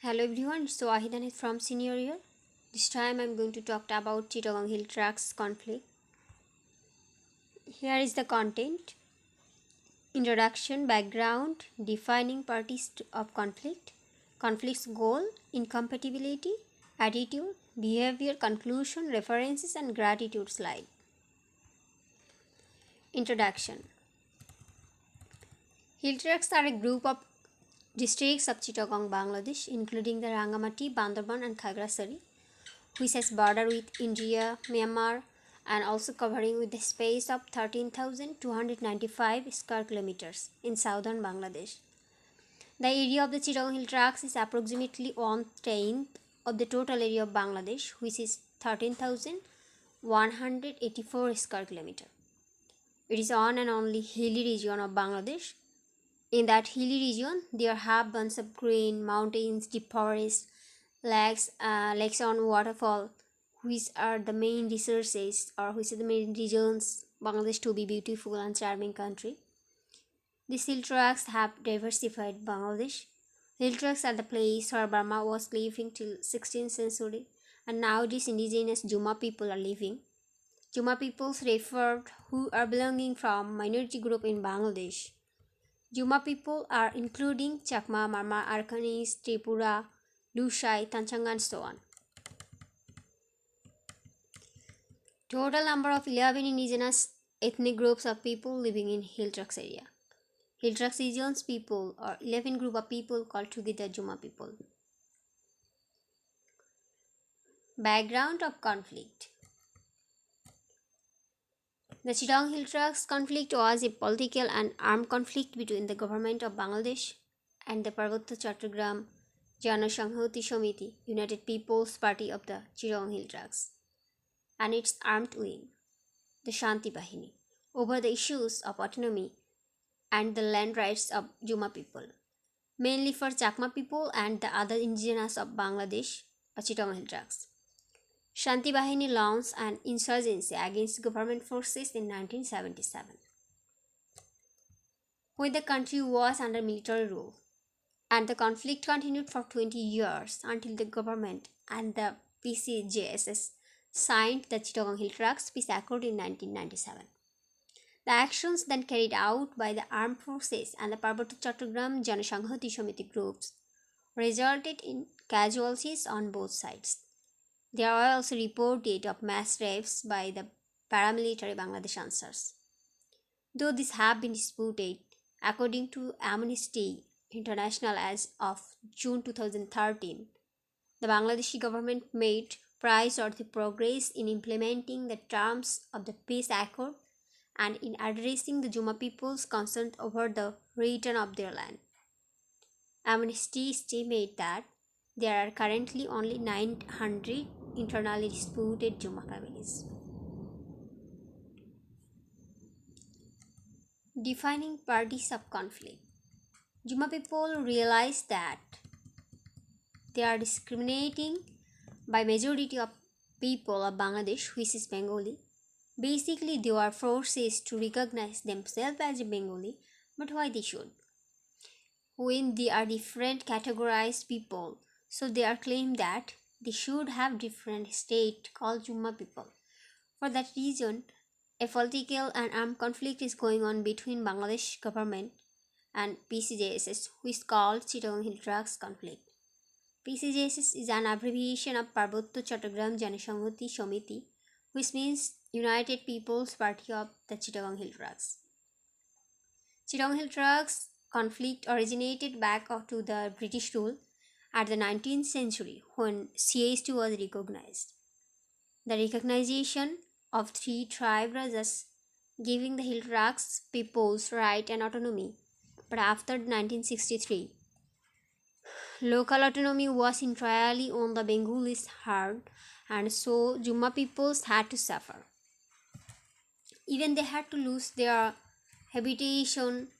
Hello everyone, so Ahidan is from Senior Year. This time I'm going to talk about Chittagong Hill Tracts conflict. Here is the content: introduction, background, defining parties of conflict, conflict's goal, incompatibility, attitude, behavior, conclusion, references, and gratitude slide. Introduction. Hill Tracts are a group of districts of Chittagong, Bangladesh, including the Rangamati, Bandarban, and Khagrasari, which has border with India, Myanmar, and also covering with a space of 13,295 square kilometers in southern Bangladesh. The area of the Chittagong Hill Tracts is approximately 1/10 of the total area of Bangladesh, which is 13,184 square kilometers. It is on and only hilly region of Bangladesh. In that hilly region, there have bunch of green, mountains, deep forests, lakes on waterfall, which are the main resources or which are the main regions Bangladesh to be beautiful and charming country. These hill tracts have diversified Bangladesh. Hill tracts are the place where Burma was living till 16th century, and now these indigenous Juma people are living. Juma peoples referred who are belonging from minority group in Bangladesh. Juma people are including Chakma, Marma, Arkanis, Tripura, Lusai, Tanchang, and so on. Total number of 11 indigenous ethnic groups of people living in Hill Tracts area. Hill Tracts region's people or 11 group of people called together Juma people. Background of conflict. The Chittagong Hill Tracts conflict was a political and armed conflict between the government of Bangladesh and the Parvatya Chattogram Jana Sanghati Samiti, United People's Party of the Chittagong Hill Tracts, and its armed wing, the Shanti Bahini, over the issues of autonomy and the land rights of Juma people, mainly for Chakma people and the other indigenous of Bangladesh, Chittagong Hill Tracts. Shanti Bahini launched an insurgency against government forces in 1977, when the country was under military rule, and the conflict continued for 20 years until the government and the PCJSS signed the Chittagong Hill Tracts Peace Accord in 1997. The actions then carried out by the armed forces and the Parvatya Chattogram Janasanghati Samiti groups resulted in casualties on both sides. There are also reported of mass rapes by the paramilitary Bangladesh Ansars. Though these have been disputed, according to Amnesty International as of June 2013, the Bangladeshi government made praiseworthy progress in implementing the terms of the peace accord and in addressing the Juma people's concern over the return of their land. Amnesty estimates that there are currently only 900 internally disputed Juma families. Defining parties of conflict. Juma people realize that they are discriminating by majority of people of Bangladesh, which is Bengali. Basically, they are forced to recognize themselves as a Bengali, but why they should? When they are different categorized people, so they are claimed that they should have different state called Jumma people. For that reason, a political and armed conflict is going on between Bangladesh government and PCJSS, which is called Chittagong Hill Tracts conflict. PCJSS is an abbreviation of Parvatya Chattogram Janasanghati Samiti, which means United People's Party of the Chittagong Hill Tracts. Chittagong Hill Tracts conflict originated back to the British rule at the 19th century when CH2 was recognized. The recognition of three tribe rajas giving the Hill Tracts people's right and autonomy. But after 1963, local autonomy was entirely on the Bengalis' heart, and so Jumma peoples had to suffer. Even they had to lose their habitation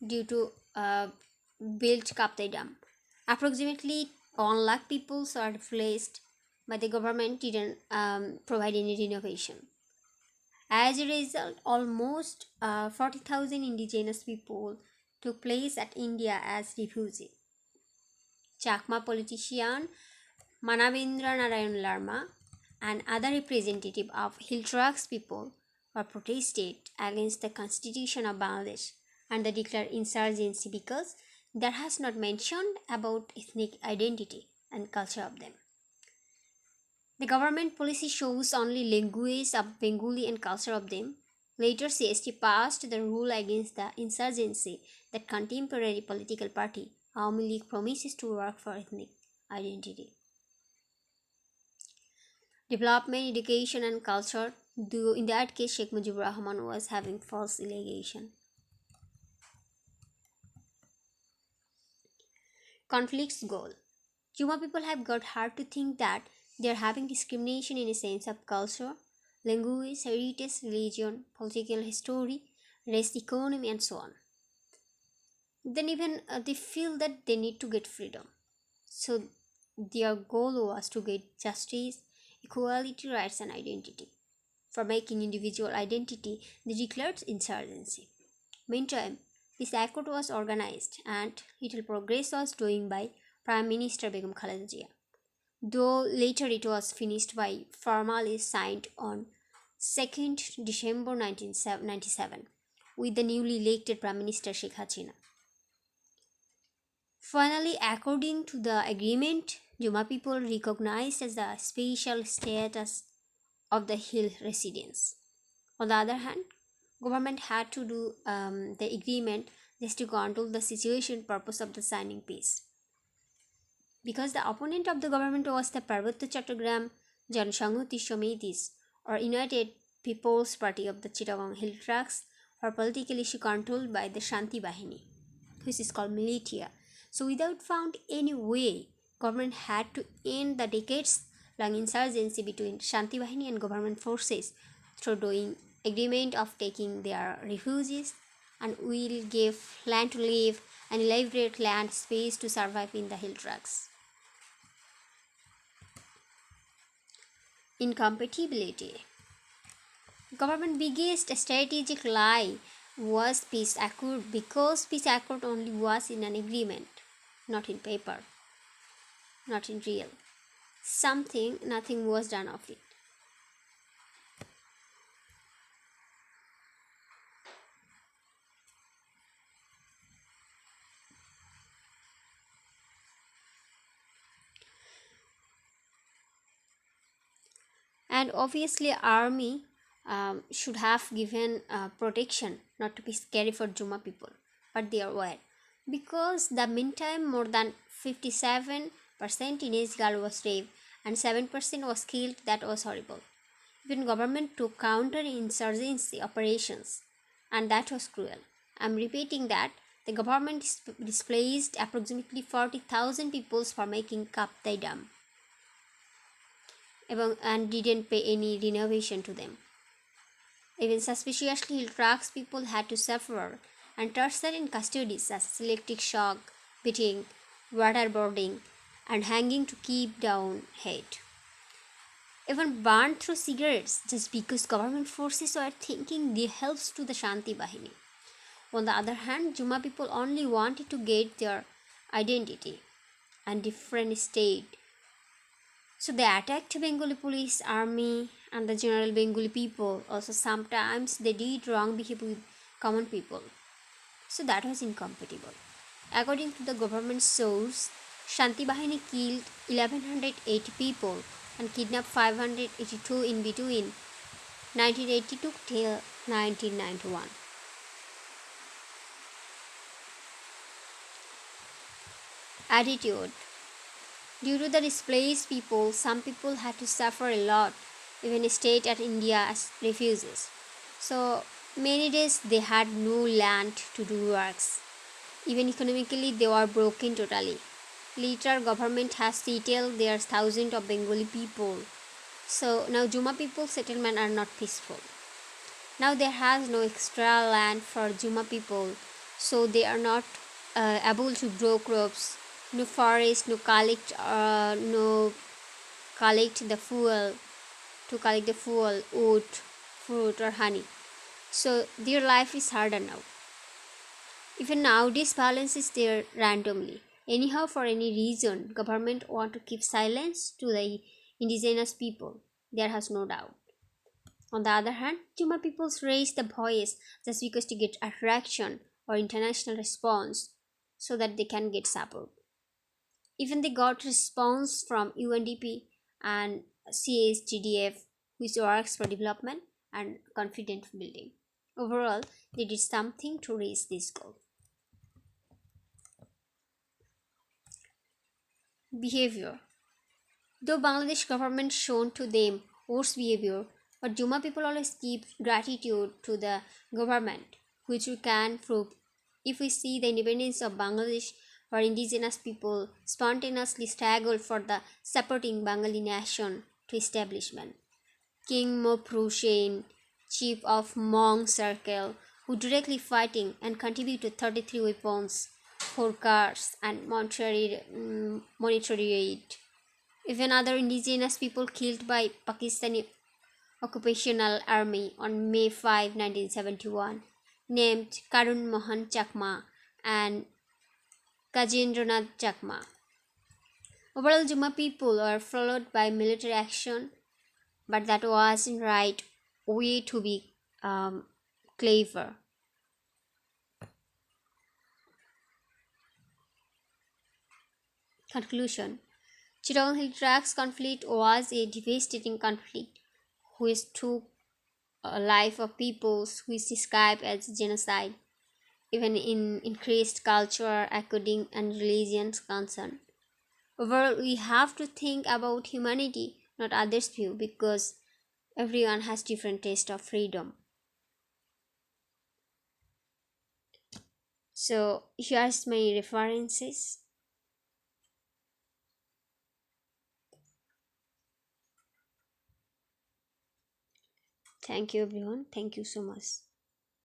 due to built Kaptai Dam. Approximately 1 lakh people are displaced, but the government didn't provide any renovation. As a result, almost 40,000 indigenous people took place at India as refugees. Chakma politician Manavendra Narayan Larma and other representatives of Hill Tracts people were protested against the constitution of Bangladesh and they declared insurgency because there has not mentioned about ethnic identity and culture of them. The government policy shows only language of Bengali and culture of them. Later, CST passed the rule against the insurgency that contemporary political party Awami League promises to work for ethnic identity. Development, education, and culture. Though in that case, Sheikh Mujibur Rahman was having false allegation. Conflicts goal. Juma people have got hard to think that they are having discrimination in a sense of culture, language, heritage, religion, political history, race, economy, and so on. Then even they feel that they need to get freedom. So their goal was to get justice, equality, rights, and identity. For making individual identity, they declared insurgency. Meantime, this accord was organized and little progress was doing by Prime Minister Begum Khaleda Zia, though later it was finished by formally signed on 2nd December 1997 with the newly elected Prime Minister Sheikh Hasina. Finally, according to the agreement, Juma people recognized as the special status of the hill residents. On the other hand, government had to do the agreement just to control the situation purpose of the signing peace. Because the opponent of the government was the Parvatya Chattogram Jansanghati Samitis or United People's Party of the Chittagong Hill Tracts or political issue controlled by the Shanti Bahini, which is called militia. So without found any way, government had to end the decades-long insurgency between Shanti Bahini and government forces through doing agreement of taking their refugees and will give land to live and elaborate land space to survive in the hill tracts. Incompatibility. Government biggest strategic lie was peace accord because peace accord only was in an agreement, not in paper, not in real. Nothing was done of it. And obviously army should have given protection not to be scary for Juma people, but they are aware because the meantime more than 57% teenage girl was raped and 7% was killed. That was horrible. Even government took counter-insurgency operations and that was cruel. I'm repeating that the government displaced approximately 40,000 people for making Kaptai Dam and didn't pay any renovation to them. Even suspiciously Hill Tracts people had to suffer and torture in custodies such as electric shock, beating, waterboarding, and hanging to keep down hate. Even burned through cigarettes just because government forces were thinking they helps to the Shanti Bahini. On the other hand, Juma people only wanted to get their identity and different state. So they attacked Bengali police, army, and the general Bengali people. Also, sometimes they did wrong behavior with common people. So that was incompatible. According to the government source, Shanti Bahini killed 1180 people and kidnapped 582 in between 1982 till 1991. Attitude. Due to the displaced people, some people had to suffer a lot, even stayed at India as refugees. So many days they had no land to do works. Even economically they were broken totally. Later government has settled their thousands of Bengali people. So now Juma people settlement are not peaceful. Now there has no extra land for Juma people, so they are not able to grow crops. No forest, no collect the fuel, to collect the fuel, wood, fruit or honey. So their life is harder now. Even nowadays balance is there randomly. anyhow for any reason government want to keep silence to the indigenous people. There has no doubt. On the other hand, Juma peoples raise the voice just because to get attraction or international response so that they can get support. Even they got response from UNDP and CSGDF, which works for development and confidence building. Overall, they did something to raise this goal. Behavior. Though Bangladesh government shown to them worse behavior, but Juma people always give gratitude to the government, which we can prove if we see the independence of Bangladesh, where indigenous people spontaneously struggled for the supporting Bengali nation to establishment. King Mopru Hussain, chief of Hmong Circle, who directly fighting and contributed 33 weapons, 4 cars, and monetary aid. Even other indigenous people killed by Pakistani occupational army on May 5, 1971, named Karun Mohan Chakma and Kajendranath Chakma. Overall, Juma people were followed by military action, but that wasn't right way to be clever. Conclusion. Chittagong Hill Tracks conflict was a devastating conflict which took a life of peoples which described as genocide, even in increased culture, academic, and religious concern. Overall, we have to think about humanity, not others' view, because everyone has different taste of freedom. So here's my references. Thank you everyone. Thank you so much.